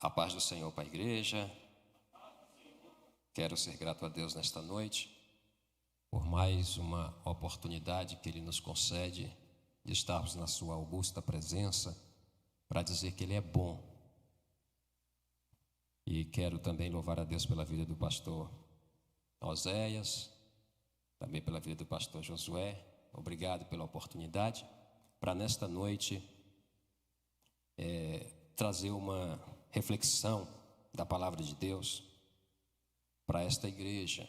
A paz do Senhor para a igreja. Quero ser grato a Deus nesta noite por mais uma oportunidade que Ele nos concede de estarmos na sua augusta presença para dizer que Ele é bom. E quero também louvar a Deus pela vida do pastor Oséias, também pela vida do pastor Josué. Obrigado pela oportunidade para nesta noite trazer uma reflexão da palavra de Deus para esta igreja.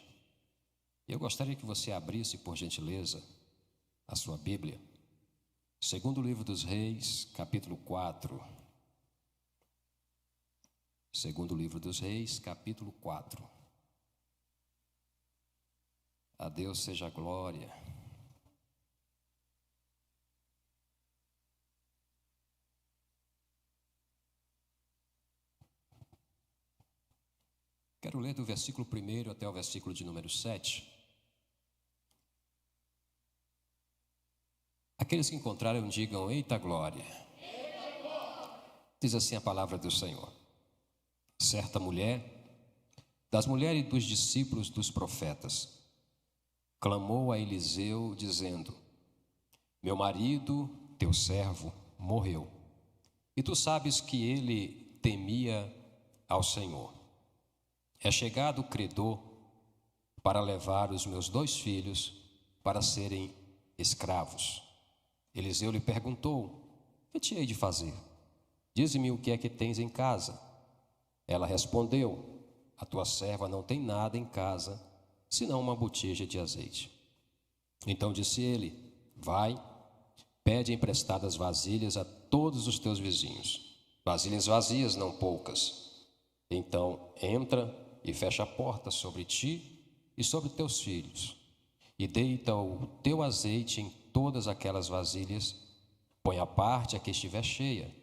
Eu gostaria que você abrisse, por gentileza, a sua Bíblia. Segundo livro dos Reis, capítulo 4. Segundo livro dos Reis, capítulo 4. A Deus seja a glória. Quero ler do versículo 1 até o versículo de número 7. Aqueles que encontraram, digam: eita glória. Eita glória. Diz assim a palavra do Senhor. Certa mulher, das mulheres dos discípulos dos profetas, clamou a Eliseu, dizendo: meu marido, teu servo, morreu, e tu sabes que ele temia ao Senhor. É chegado o credor para levar os meus 2 filhos para serem escravos. Eliseu lhe perguntou: que te hei de fazer? Dize-me o que é que tens em casa. Ela respondeu: a tua serva não tem nada em casa, senão uma botija de azeite. Então disse ele: vai, pede emprestadas vasilhas a todos os teus vizinhos, vasilhas vazias, não poucas. Então entra e fecha a porta sobre ti e sobre teus filhos, e deita o teu azeite em todas aquelas vasilhas, põe à parte a que estiver cheia.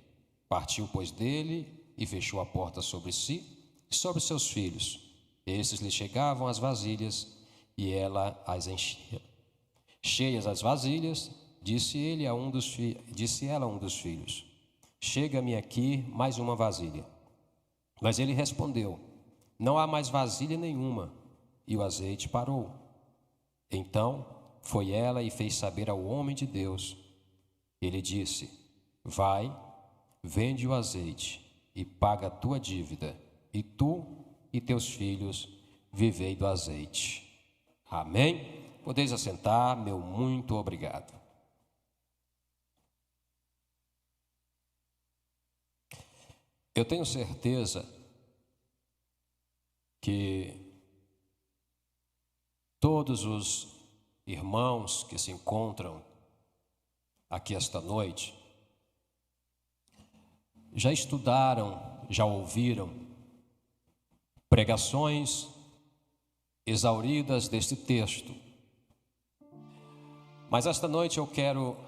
Partiu, pois, dele e fechou a porta sobre si e sobre seus filhos. Esses lhe chegavam as vasilhas e ela as enchia. Cheias as vasilhas, disse ela a um dos filhos: chega-me aqui mais uma vasilha. Mas ele respondeu: não há mais vasilha nenhuma. E o azeite parou. Então foi ela e fez saber ao homem de Deus. Ele disse: vai, vende o azeite e paga a tua dívida, e tu e teus filhos vivei do azeite. Amém? Podeis assentar, meu muito obrigado. Eu tenho certeza que todos os irmãos que se encontram aqui esta noite já estudaram, já ouviram pregações exauridas deste texto. Mas esta noite eu quero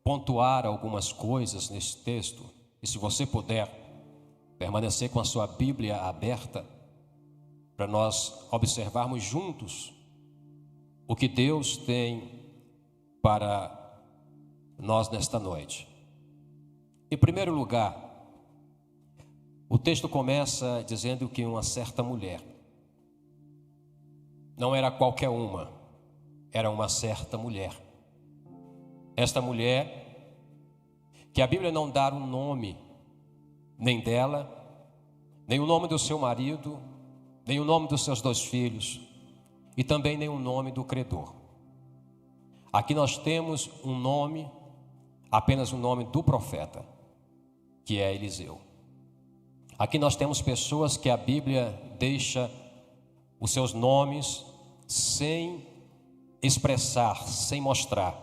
pontuar algumas coisas nesse texto, e se você puder permanecer com a sua Bíblia aberta, para nós observarmos juntos o que Deus tem para nós nesta noite. Em primeiro lugar, o texto começa dizendo que uma certa mulher, não era qualquer uma, era uma certa mulher. Esta mulher, que a Bíblia não dá um nome, nem dela, nem o nome do seu marido, nem o nome dos seus 2 filhos, e também nem o nome do credor. Aqui nós temos um nome, apenas o nome do profeta, que é Eliseu. Aqui nós temos pessoas que a Bíblia deixa os seus nomes sem expressar, sem mostrar,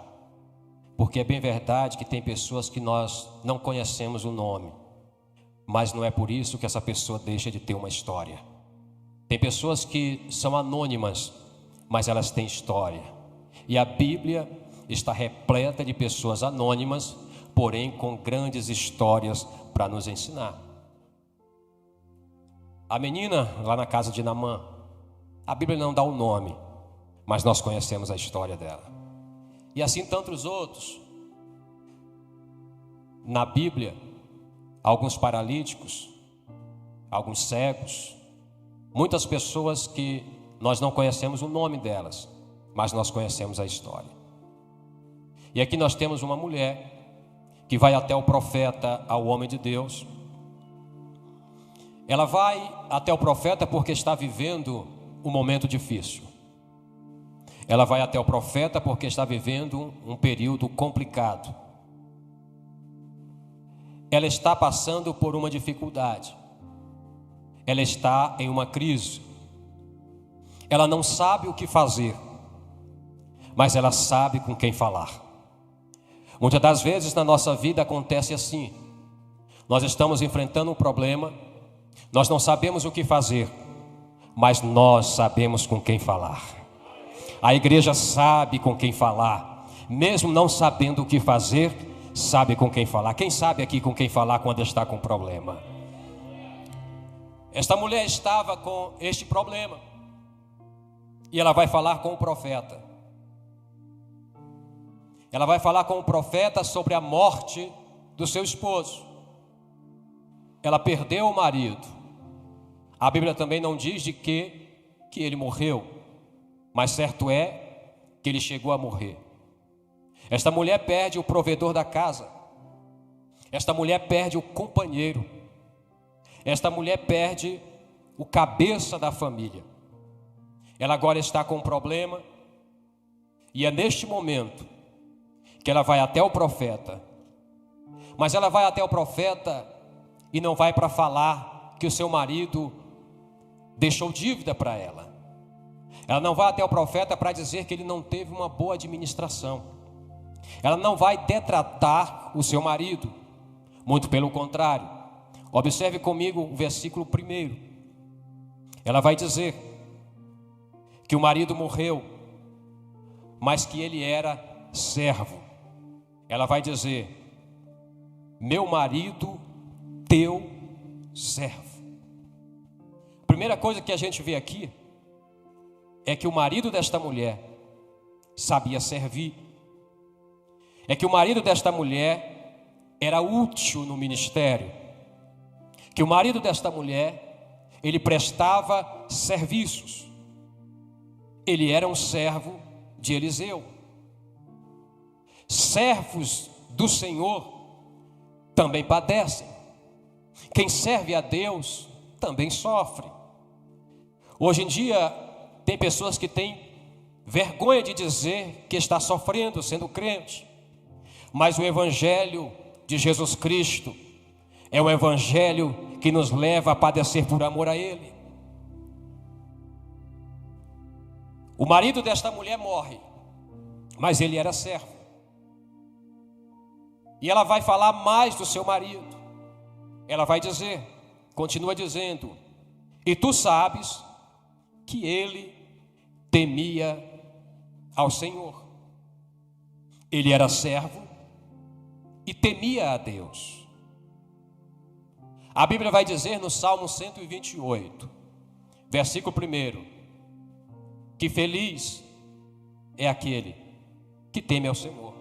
porque é bem verdade que tem pessoas que nós não conhecemos o nome, mas não é por isso que essa pessoa deixa de ter uma história. Tem pessoas que são anônimas, mas elas têm história. E a Bíblia está repleta de pessoas anônimas, porém com grandes histórias para nos ensinar. A menina lá na casa de Naamã, a Bíblia não dá o nome, mas nós conhecemos a história dela. E assim tantos outros. Na Bíblia, alguns paralíticos, alguns cegos, muitas pessoas que nós não conhecemos o nome delas, mas nós conhecemos a história. E aqui nós temos uma mulher que vai até o profeta, ao homem de Deus. Ela vai até o profeta porque está vivendo um momento difícil. Ela vai até o profeta porque está vivendo um período complicado. Ela está passando por uma dificuldade. Ela está em uma crise. Ela não sabe o que fazer, mas ela sabe com quem falar. Muitas das vezes na nossa vida acontece assim. Nós estamos enfrentando um problema, nós não sabemos o que fazer, mas nós sabemos com quem falar. A igreja sabe com quem falar, mesmo não sabendo o que fazer, sabe com quem falar. Quem sabe aqui com quem falar quando está com problema? Esta mulher estava com este problema e ela vai falar com o profeta. Ela vai falar com o profeta sobre a morte do seu esposo. Ela perdeu o marido. A Bíblia também não diz de que ele morreu, mas certo é que ele chegou a morrer. Esta mulher perde o provedor da casa. Esta mulher perde o companheiro. Esta mulher perde o cabeça da família. Ela agora está com um problema. E é neste momento que ela vai até o profeta. Mas ela vai até o profeta e não vai para falar que o seu marido deixou dívida para ela. Ela não vai até o profeta para dizer que ele não teve uma boa administração. Ela não vai detratar o seu marido. Muito pelo contrário. Observe comigo o versículo 1. Ela vai dizer que o marido morreu, mas que ele era servo. Ela vai dizer: meu marido, teu servo. A primeira coisa que a gente vê aqui é que o marido desta mulher sabia servir. É que o marido desta mulher era útil no ministério. Que o marido desta mulher, ele prestava serviços. Ele era um servo de Eliseu. Servos do Senhor também padecem. Quem serve a Deus também sofre. Hoje em dia, tem pessoas que têm vergonha de dizer que está sofrendo sendo crente. Mas o Evangelho de Jesus Cristo é o Evangelho que nos leva a padecer por amor a Ele. O marido desta mulher morre, mas ele era servo. E ela vai falar mais do seu marido. Ela vai dizer, continua dizendo: e tu sabes que ele temia ao Senhor. Ele era servo e temia a Deus. A Bíblia vai dizer no Salmo 128, versículo 1, que feliz é aquele que teme ao Senhor.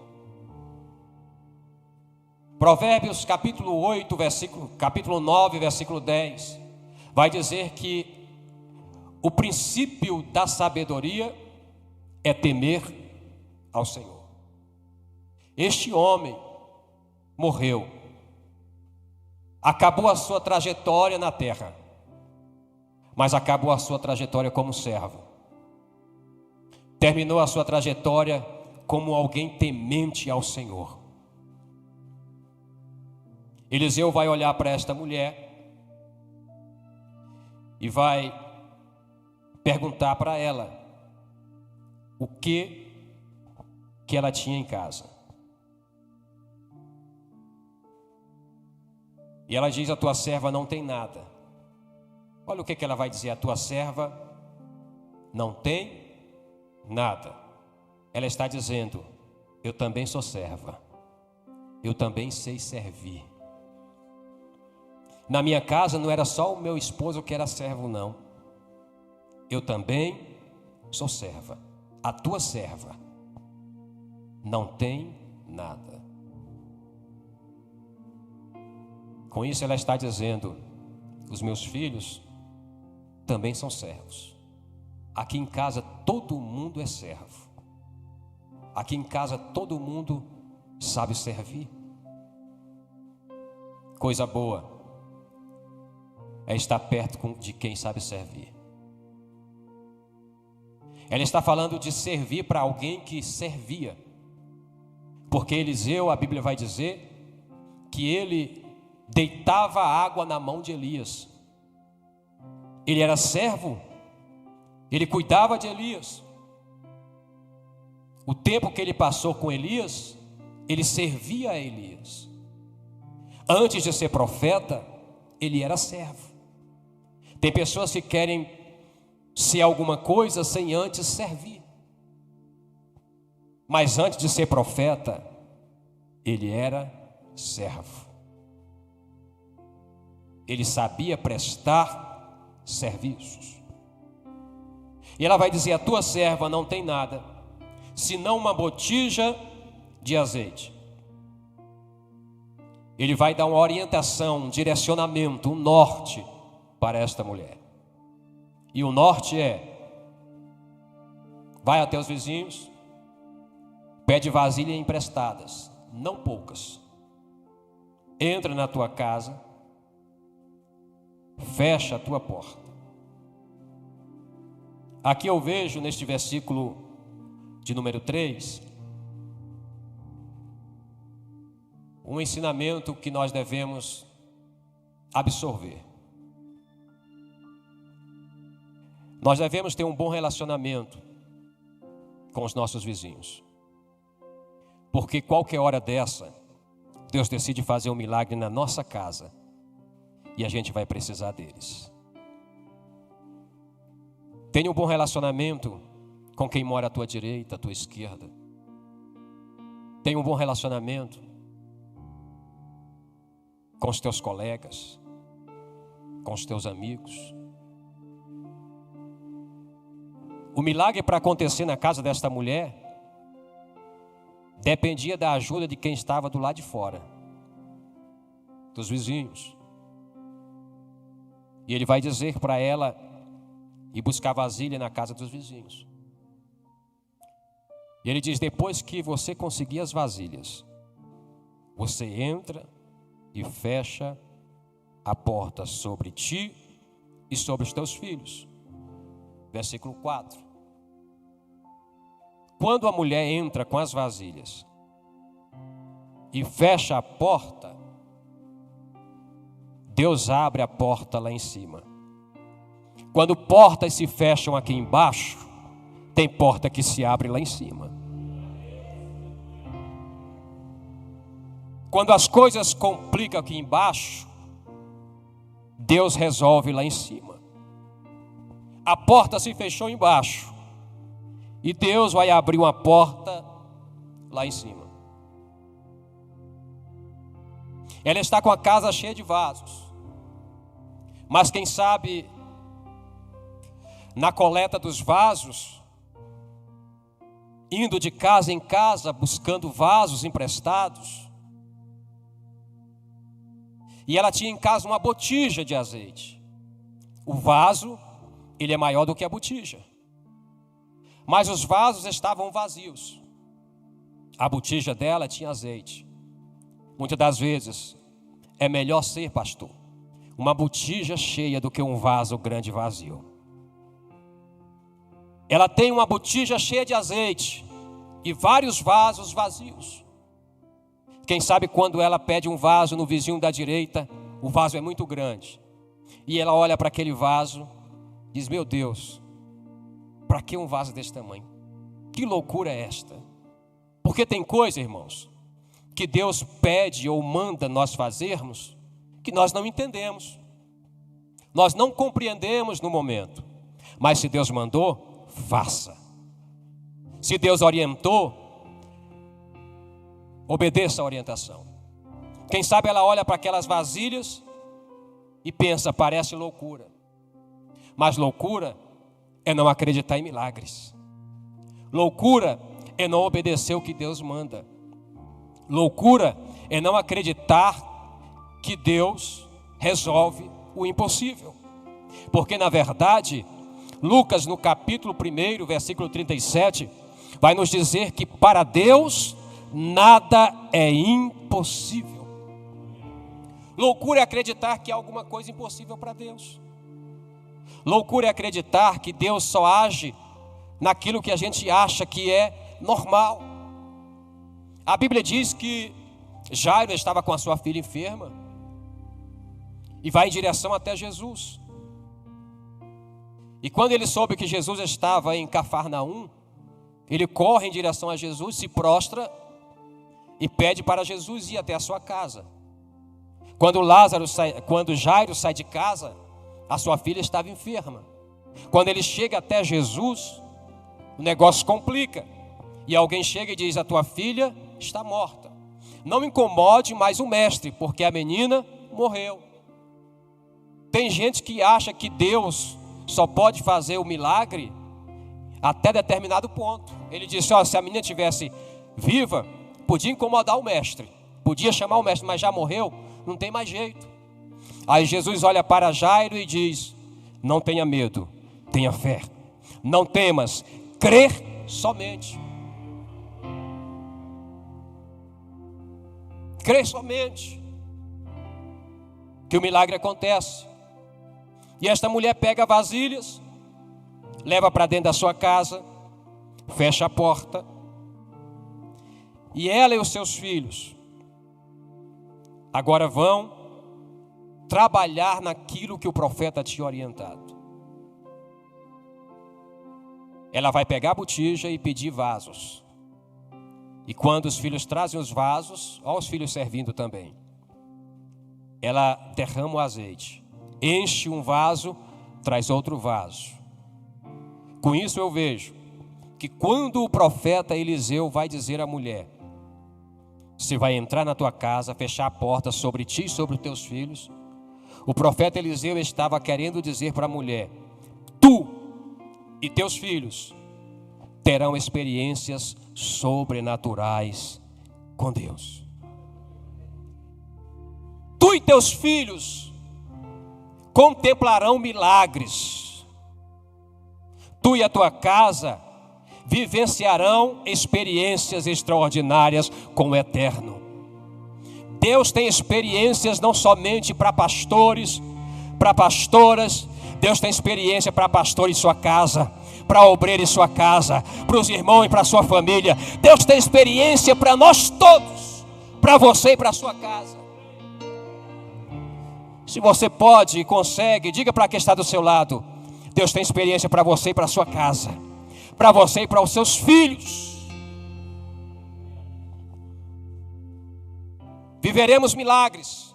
Provérbios capítulo 8, capítulo 9, versículo 10, vai dizer que o princípio da sabedoria é temer ao Senhor. Este homem morreu, acabou a sua trajetória na terra, mas acabou a sua trajetória como servo. Terminou a sua trajetória como alguém temente ao Senhor. Eliseu vai olhar para esta mulher e vai perguntar para ela o que ela tinha em casa. E ela diz: a tua serva não tem nada. Olha o que ela vai dizer: a tua serva não tem nada. Ela está dizendo: eu também sou serva, eu também sei servir. Na minha casa não era só o meu esposo que era servo, não. Eu também sou serva. A tua serva não tem nada. Com isso ela está dizendo: os meus filhos também são servos. Aqui em casa todo mundo é servo. Aqui em casa todo mundo sabe servir. Coisa boa é estar perto de quem sabe servir. Ela está falando de servir para alguém que servia. Porque Eliseu, a Bíblia vai dizer que ele deitava água na mão de Elias. Ele era servo, ele cuidava de Elias. O tempo que ele passou com Elias, ele servia a Elias. Antes de ser profeta, ele era servo. Tem pessoas que querem ser alguma coisa sem antes servir. Mas antes de ser profeta, ele era servo. Ele sabia prestar serviços. E ela vai dizer: a tua serva não tem nada, senão uma botija de azeite. Ele vai dar uma orientação, um direcionamento, um norte para esta mulher. E o norte é: vai até os vizinhos, pede vasilhas emprestadas, não poucas. Entra na tua casa, fecha a tua porta. Aqui eu vejo neste versículo de número 3, um ensinamento que nós devemos absorver. Nós devemos ter um bom relacionamento com os nossos vizinhos. Porque qualquer hora dessa, Deus decide fazer um milagre na nossa casa e a gente vai precisar deles. Tenha um bom relacionamento com quem mora à tua direita, à tua esquerda. Tenha um bom relacionamento com os teus colegas, com os teus amigos. O milagre para acontecer na casa desta mulher dependia da ajuda de quem estava do lado de fora, dos vizinhos. E ele vai dizer para ela ir buscar vasilha na casa dos vizinhos. E ele diz: depois que você conseguir as vasilhas, você entra e fecha a porta sobre ti e sobre os teus filhos. Versículo 4. Quando a mulher entra com as vasilhas e fecha a porta, Deus abre a porta lá em cima. Quando portas se fecham aqui embaixo, tem porta que se abre lá em cima. Quando as coisas complicam aqui embaixo, Deus resolve lá em cima. A porta se fechou embaixo e Deus vai abrir uma porta lá em cima. Ela está com a casa cheia de vasos, mas quem sabe na coleta dos vasos, indo de casa em casa buscando vasos emprestados, e ela tinha em casa uma botija de azeite. O vaso, ele é maior do que a botija, mas os vasos estavam vazios. A botija dela tinha azeite. Muitas das vezes é melhor ser, pastor, uma botija cheia do que um vaso grande vazio. Ela tem uma botija cheia de azeite e vários vasos vazios. Quem sabe quando ela pede um vaso no vizinho da direita, o vaso é muito grande, e ela olha para aquele vaso e diz: meu Deus, para que um vaso desse tamanho? Que loucura é esta? Porque tem coisa, irmãos, que Deus pede ou manda nós fazermos que nós não entendemos, nós não compreendemos no momento, mas se Deus mandou, faça. Se Deus orientou, obedeça a orientação. Quem sabe ela olha para aquelas vasilhas e pensa: parece loucura. Mas loucura é não acreditar em milagres. Loucura é não obedecer o que Deus manda. Loucura é não acreditar que Deus resolve o impossível. Porque na verdade, Lucas no capítulo 1, versículo 37, vai nos dizer que para Deus nada é impossível. Loucura é acreditar que há alguma coisa impossível para Deus. Loucura é acreditar que Deus só age naquilo que a gente acha que é normal. A Bíblia diz que Jairo estava com a sua filha enferma e vai em direção até Jesus. E quando ele soube que Jesus estava em Cafarnaum, ele corre em direção a Jesus, se prostra e pede para Jesus ir até a sua casa. Quando Jairo sai de casa, a sua filha estava enferma. Quando ele chega até Jesus, o negócio complica. E alguém chega e diz: a tua filha está morta. Não incomode mais o mestre, porque a menina morreu. Tem gente que acha que Deus só pode fazer o milagre até determinado ponto. Ele disse: se a menina estivesse viva, podia incomodar o mestre, podia chamar o mestre, mas já morreu, não tem mais jeito. Aí Jesus olha para Jairo e diz: não tenha medo, tenha fé. Não temas, crer somente. Crer somente que o milagre acontece. E esta mulher pega vasilhas, leva para dentro da sua casa, fecha a porta, e ela e os seus filhos agora vão trabalhar naquilo que o profeta tinha orientado. Ela vai pegar a botija e pedir vasos. E quando os filhos trazem os vasos, olha os filhos servindo também, ela derrama o azeite, enche um vaso, traz outro vaso. Com isso eu vejo que quando o profeta Eliseu vai dizer à mulher: você vai entrar na tua casa, fechar a porta sobre ti e sobre os teus filhos, o profeta Eliseu estava querendo dizer para a mulher: tu e teus filhos terão experiências sobrenaturais com Deus. Tu e teus filhos contemplarão milagres. Tu e a tua casa vivenciarão experiências extraordinárias com o Eterno. Deus tem experiências não somente para pastores, para pastoras. Deus tem experiência para pastor em sua casa, para obreiro em sua casa, para os irmãos e para a sua família. Deus tem experiência para nós todos, para você e para a sua casa. Se você pode e consegue, diga para quem está do seu lado: Deus tem experiência para você e para a sua casa, para você e para os seus filhos. Viveremos milagres.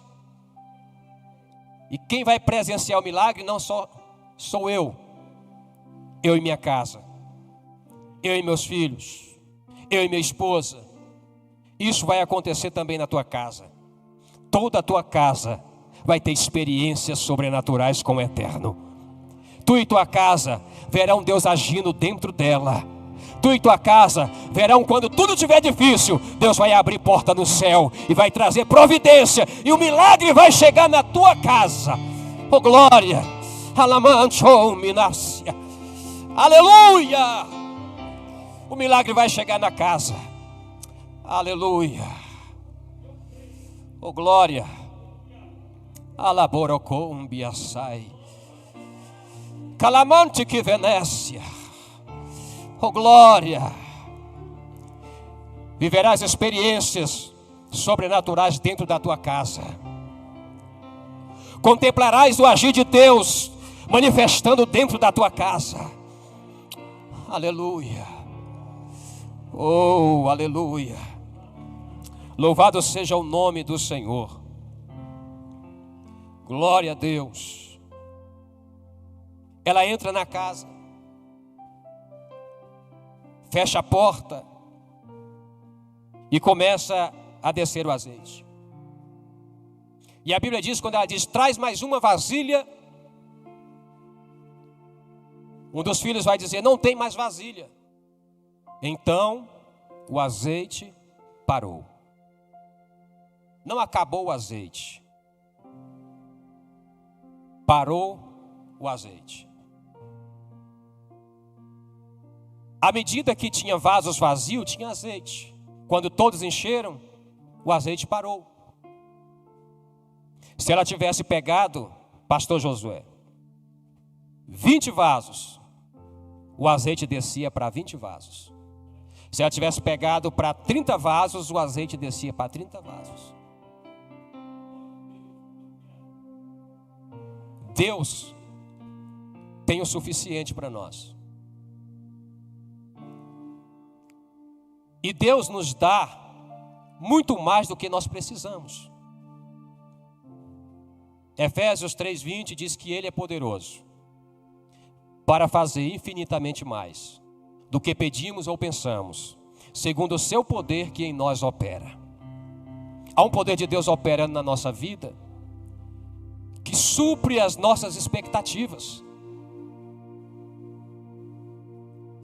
E quem vai presenciar o milagre não só sou eu e minha casa, eu e meus filhos, eu e minha esposa. Isso vai acontecer também na tua casa. Toda a tua casa vai ter experiências sobrenaturais com o Eterno. Tu e tua casa verão Deus agindo dentro dela. Tu e tua casa verão, quando tudo estiver difícil, Deus vai abrir porta no céu e vai trazer providência, e o milagre vai chegar na tua casa. Oh glória! Aleluia! O milagre vai chegar na casa. Aleluia! Oh glória! Alaborocombiaçai. Calamante que Venécia. Oh glória! Viverás experiências sobrenaturais dentro da tua casa. Contemplarás o agir de Deus manifestando dentro da tua casa. Aleluia! Oh, aleluia! Louvado seja o nome do Senhor. Glória a Deus. Ela entra na casa, fecha a porta e começa a descer o azeite. E a Bíblia diz, quando ela diz: traz mais uma vasilha, um dos filhos vai dizer: não tem mais vasilha. Então o azeite parou. Não acabou o azeite. parou o azeite. À medida que tinha vasos vazios, tinha azeite. Quando todos encheram, o azeite parou. Se ela tivesse pegado, pastor Josué, 20 vasos, o azeite descia para 20 vasos. Se ela tivesse pegado para 30 vasos, o azeite descia para 30 vasos. Deus tem o suficiente para nós. E Deus nos dá muito mais do que nós precisamos. Efésios 3:20 diz que Ele é poderoso para fazer infinitamente mais do que pedimos ou pensamos, segundo o seu poder que em nós opera. Há um poder de Deus operando na nossa vida que supre as nossas expectativas.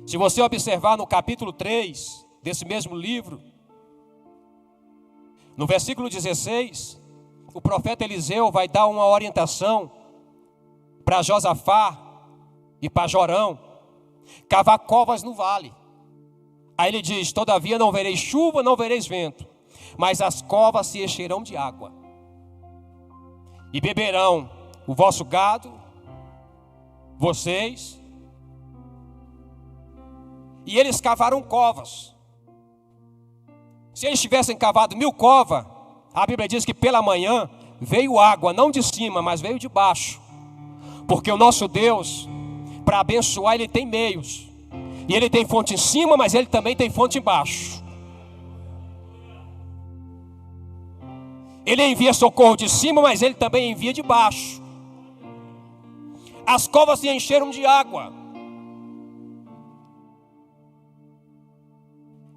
Se você observar no capítulo 3 desse mesmo livro, no versículo 16, o profeta Eliseu vai dar uma orientação para Josafá e para Jorão cavar covas no vale. Aí ele diz: todavia não vereis chuva, não vereis vento, mas as covas se encherão de água, e beberão o vosso gado, vocês. E eles cavaram covas. Se eles tivessem cavado 1000 covas, a Bíblia diz que pela manhã veio água, não de cima, mas veio de baixo. Porque o nosso Deus, para abençoar, Ele tem meios. E Ele tem fonte em cima, mas Ele também tem fonte embaixo. Ele envia socorro de cima, mas Ele também envia de baixo. As covas se encheram de água.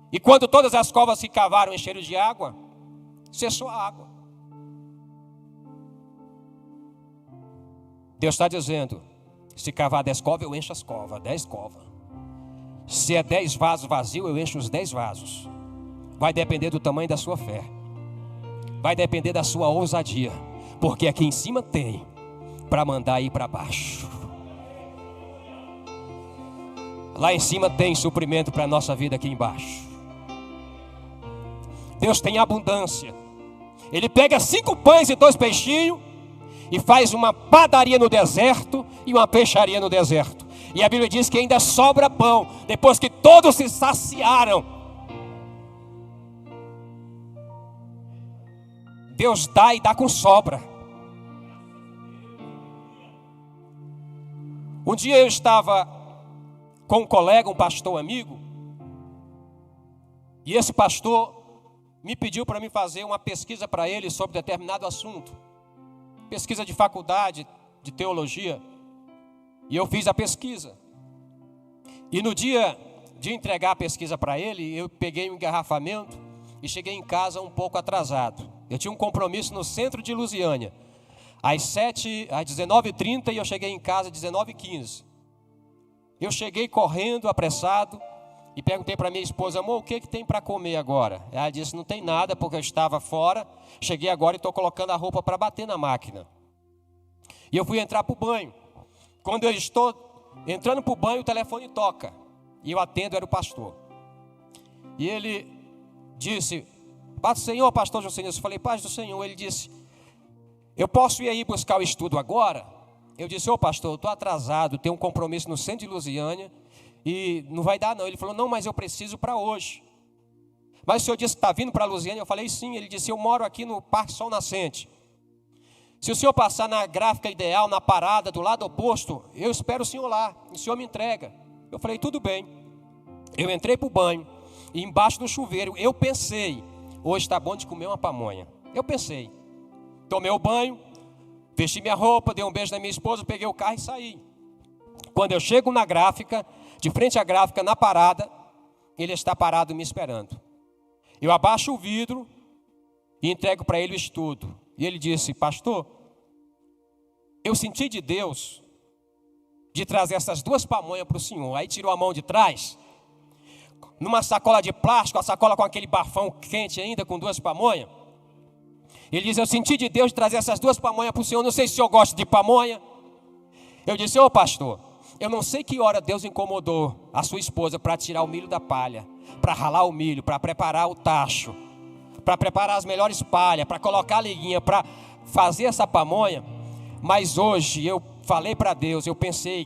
E quando todas as covas se cavaram e encheram de água, cessou a água. Deus está dizendo: se cavar 10 covas, eu encho as covas, 10 covas. Se é 10 vasos vazios, eu encho os 10 vasos. Vai depender do tamanho da sua fé. Vai depender da sua ousadia. Porque aqui em cima tem para mandar ir para baixo. Lá em cima tem suprimento para a nossa vida aqui embaixo. Deus tem abundância. Ele pega 5 pães e 2 peixinhos e faz uma padaria no deserto e uma peixaria no deserto. E a Bíblia diz que ainda sobra pão, depois que todos se saciaram. Deus dá e dá com sobra. Um dia eu estava com um colega, um pastor amigo, e esse pastor me pediu para mim fazer uma pesquisa para ele sobre determinado assunto. Pesquisa de faculdade, de teologia. E eu fiz a pesquisa. E no dia de entregar a pesquisa para ele, eu peguei um engarrafamento e cheguei em casa um pouco atrasado. Eu tinha um compromisso no centro de Lusiânia, às 19h30, e eu cheguei em casa às 19h15. Eu cheguei correndo, apressado, e perguntei para minha esposa: amor, o que tem para comer agora? Ela disse: não tem nada, porque eu estava fora, cheguei agora e estou colocando a roupa para bater na máquina. E eu fui entrar para o banho. Quando eu estou entrando para o banho, o telefone toca. E eu atendo, era o pastor. E ele disse: paz do Senhor, pastor José. Eu falei: paz do Senhor. Ele disse: eu posso ir aí buscar o estudo agora? Eu disse: ô pastor, eu estou atrasado, tenho um compromisso no centro de Lusiânia e não vai dar não. Ele falou: não, mas eu preciso para hoje. Mas o senhor disse que está vindo para Lusiânia? Eu falei: sim. Ele disse: eu moro aqui no Parque Sol Nascente. Se o senhor passar na gráfica ideal, na parada, do lado oposto, eu espero o senhor lá, o senhor me entrega. Eu falei: tudo bem. Eu entrei para o banho, e embaixo do chuveiro, eu pensei: hoje está bom de comer uma pamonha. Eu pensei. Tomei o banho, vesti minha roupa, dei um beijo na minha esposa, peguei o carro e saí. Quando eu chego na gráfica, de frente à gráfica, na parada, ele está parado me esperando. Eu abaixo o vidro e entrego para ele o estudo. E ele disse: pastor, eu senti de Deus de trazer essas 2 pamonhas para o senhor. Aí tirou a mão de trás, numa sacola de plástico, a sacola com aquele bafão quente ainda, com 2 pamonhas. Ele diz: eu senti de Deus de trazer essas 2 pamonhas para o senhor. Não sei se o senhor gosta de pamonha. Eu disse: ô pastor, eu não sei que hora Deus incomodou a sua esposa para tirar o milho da palha, para ralar o milho, para preparar o tacho, para preparar as melhores palhas, para colocar a liguinha, para fazer essa pamonha. Mas hoje eu falei para Deus, eu pensei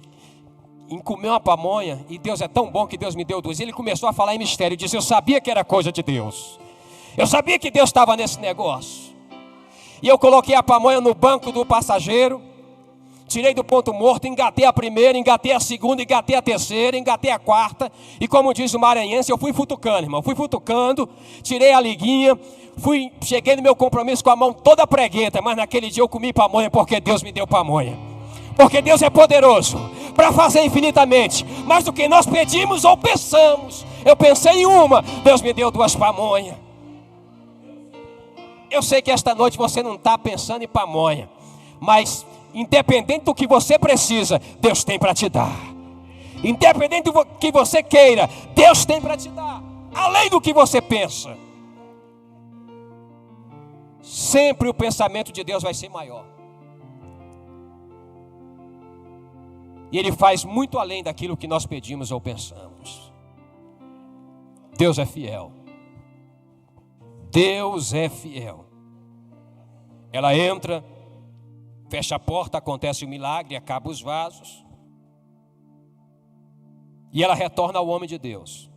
em comer uma pamonha, e Deus é tão bom que Deus me deu duas. Ele começou a falar em mistério, disse: eu sabia que era coisa de Deus, eu sabia que Deus estava nesse negócio. E eu coloquei a pamonha no banco do passageiro, tirei do ponto morto, engatei a primeira, engatei a segunda, engatei a terceira, engatei a quarta. E como diz o maranhense, eu fui futucando, irmão. Fui futucando, tirei a liguinha, cheguei no meu compromisso com a mão toda preguenta. Mas naquele dia eu comi pamonha porque Deus me deu pamonha. Porque Deus é poderoso para fazer infinitamente mais do que nós pedimos ou pensamos. Eu pensei em uma, Deus me deu duas pamonhas. Eu sei que esta noite você não está pensando em pamonha, mas independente do que você precisa, Deus tem para te dar. Independente do que você queira, Deus tem para te dar, além do que você pensa. Sempre o pensamento de Deus vai ser maior. E Ele faz muito além daquilo que nós pedimos ou pensamos. Deus é fiel. Deus é fiel. Ela entra, fecha a porta, acontece o milagre, acaba os vasos. E ela retorna ao homem de Deus.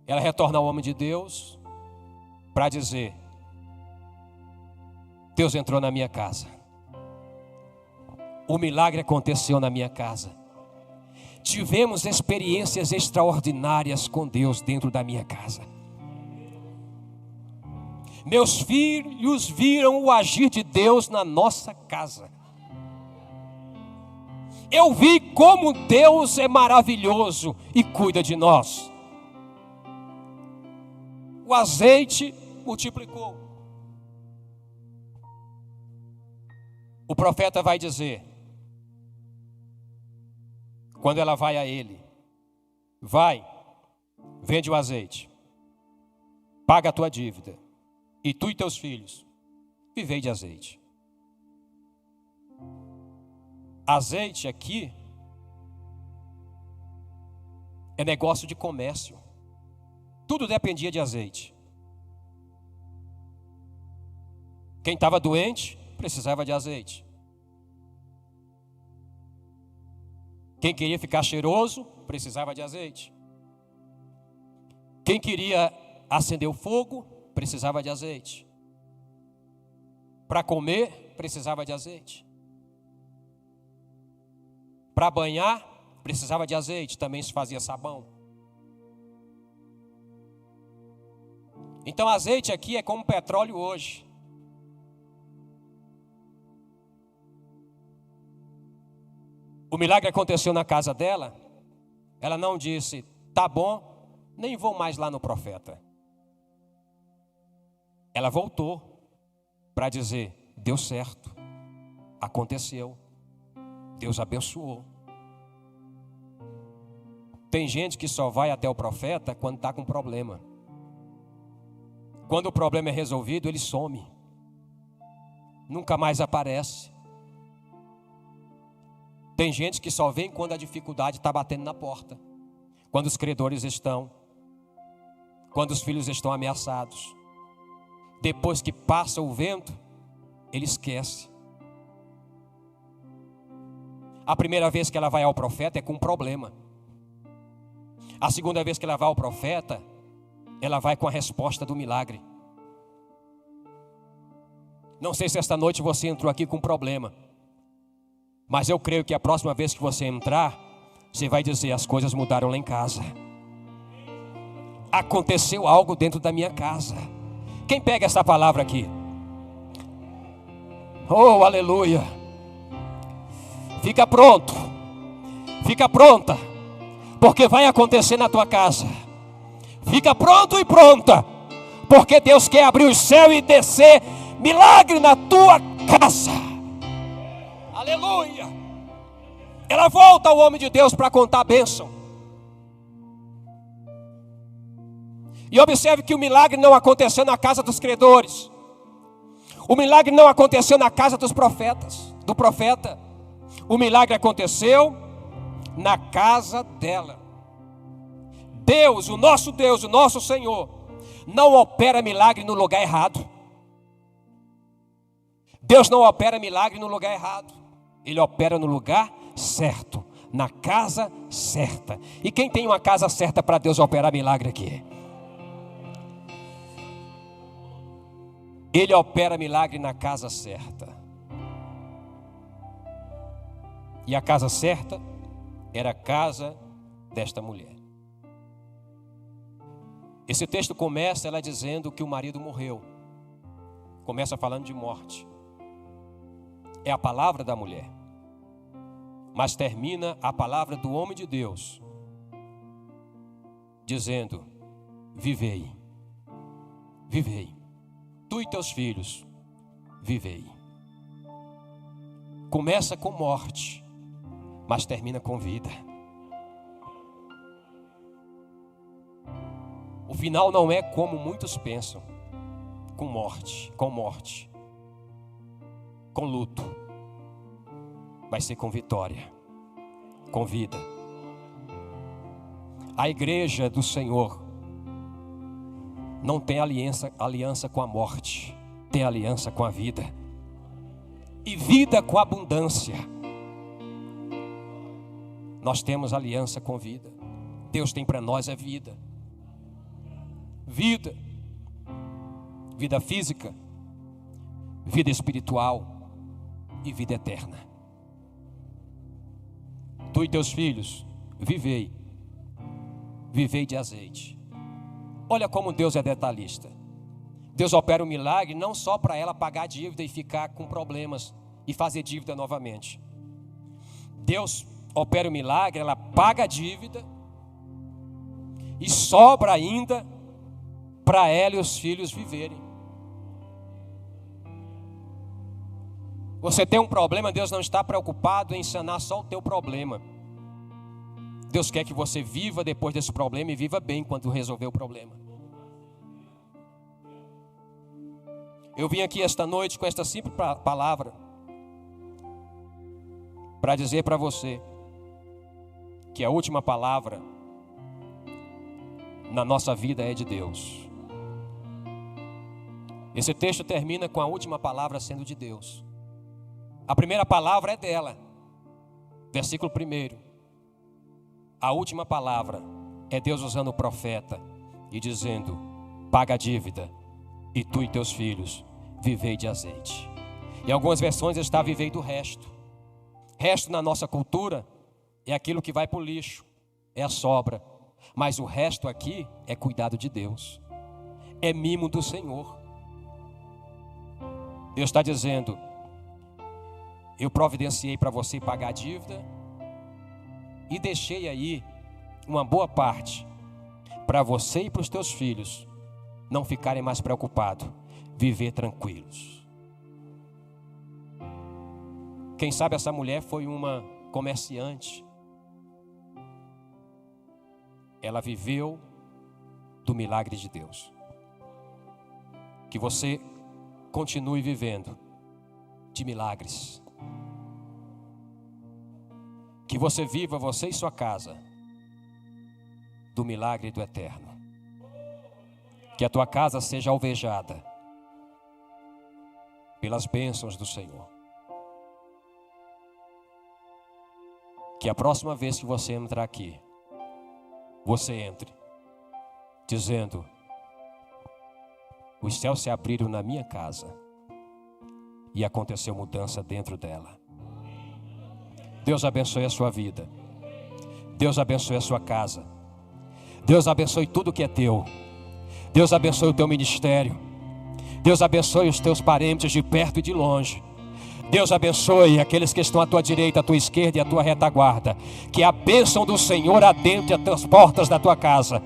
Ela retorna ao homem de Deus para dizer: Deus entrou na minha casa. O milagre aconteceu na minha casa. Tivemos experiências extraordinárias com Deus dentro da minha casa. Meus filhos viram o agir de Deus na nossa casa. Eu vi como Deus é maravilhoso e cuida de nós. O azeite multiplicou. O profeta vai dizer, quando ela vai a ele: vai, vende o azeite, paga a tua dívida, e tu e teus filhos vivei de azeite. Azeite aqui é negócio de comércio. Tudo dependia de azeite. Quem estava doente precisava de azeite. Quem queria ficar cheiroso precisava de azeite. Quem queria acender o fogo precisava de azeite. Para comer precisava de azeite. Para banhar precisava de azeite, também se fazia sabão. Então azeite aqui é como petróleo hoje. O milagre aconteceu na casa dela. Ela não disse: tá bom, nem vou mais lá no profeta. Ela voltou para dizer: deu certo, aconteceu, Deus abençoou. Tem gente que só vai até o profeta quando está com problema. Quando o problema é resolvido, ele some, nunca mais aparece. Tem gente que só vem quando a dificuldade está batendo na porta, quando os credores estão, quando os filhos estão ameaçados. Depois que passa o vento, ele esquece. A primeira vez que ela vai ao profeta é com um problema. A segunda vez que ela vai ao profeta, ela vai com a resposta do milagre. Não sei se esta noite você entrou aqui com um problema, mas eu creio que a próxima vez que você entrar, você vai dizer: as coisas mudaram lá em casa. Aconteceu algo dentro da minha casa. Quem pega essa palavra aqui? Oh, aleluia. Fica pronto. Fica pronta, porque vai acontecer na tua casa. Fica pronto e pronta, porque Deus quer abrir o céu e descer milagre na tua casa. Aleluia. Ela volta ao homem de Deus para contar a bênção. E observe que o milagre não aconteceu na casa dos credores. O milagre não aconteceu na casa do profeta. O milagre aconteceu na casa dela. Deus, o nosso Senhor, não opera milagre no lugar errado. Deus não opera milagre no lugar errado. Ele opera no lugar certo, na casa certa. E quem tem uma casa certa para Deus operar milagre aqui? Ele opera milagre na casa certa. E a casa certa era a casa desta mulher. Esse texto começa ela dizendo que o marido morreu. Começa falando de morte. É a palavra da mulher. Mas termina a palavra do homem de Deus, dizendo: vivei, vivei, tu e teus filhos, vivei. Começa com morte, mas termina com vida. O final não é como muitos pensam, com morte, com luto. Vai ser com vitória, com vida. A igreja do Senhor não tem aliança com a morte, tem aliança com a vida. E vida com abundância. Nós temos aliança com vida. Deus tem para nós a vida. Vida. Vida física, vida espiritual e vida eterna. Tu e teus filhos, vivei de azeite. Olha como Deus é detalhista. Deus opera um milagre não só para ela pagar a dívida e ficar com problemas e fazer dívida novamente. Deus opera um milagre, ela paga a dívida e sobra ainda para ela e os filhos viverem. Você tem um problema, Deus não está preocupado em sanar só o teu problema. Deus quer que você viva depois desse problema e viva bem quando resolver o problema. Eu vim aqui esta noite com esta simples palavra para dizer para você que a última palavra na nossa vida é de Deus. Esse texto termina com a última palavra sendo de Deus. A primeira palavra é dela. Versículo 1. A última palavra é Deus usando o profeta e dizendo: paga a dívida e tu e teus filhos vivei de azeite. Em algumas versões está vivei do resto. Resto na nossa cultura é aquilo que vai para o lixo, é a sobra. Mas o resto aqui é cuidado de Deus, é mimo do Senhor. Deus está dizendo: eu providenciei para você pagar a dívida e deixei aí uma boa parte para você e para os teus filhos não ficarem mais preocupados, viver tranquilos. Quem sabe essa mulher foi uma comerciante. Ela viveu do milagre de Deus. Que você continue vivendo de milagres. Que você viva, você e sua casa, do milagre do eterno. Que a tua casa seja alvejada pelas bênçãos do Senhor. Que a próxima vez que você entrar aqui, você entre dizendo: os céus se abriram na minha casa e aconteceu mudança dentro dela. Deus abençoe a sua vida. Deus abençoe a sua casa. Deus abençoe tudo que é teu. Deus abençoe o teu ministério. Deus abençoe os teus parentes de perto e de longe. Deus abençoe aqueles que estão à tua direita, à tua esquerda e à tua retaguarda. Que a bênção do Senhor adentre as portas da tua casa.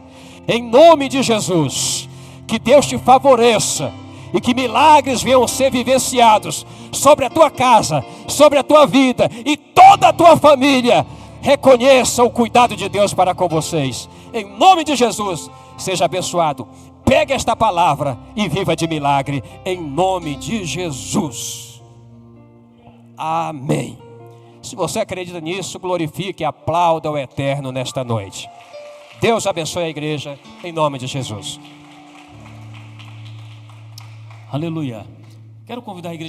Em nome de Jesus, que Deus te favoreça e que milagres venham ser vivenciados sobre a tua casa, sobre a tua vida e toda a tua família. Reconheça o cuidado de Deus para com vocês. Em nome de Jesus, seja abençoado. Pegue esta palavra e viva de milagre, em nome de Jesus. Amém. Se você acredita nisso, glorifique e aplauda o Eterno nesta noite. Deus abençoe a igreja, em nome de Jesus. Aleluia. Quero convidar a igreja.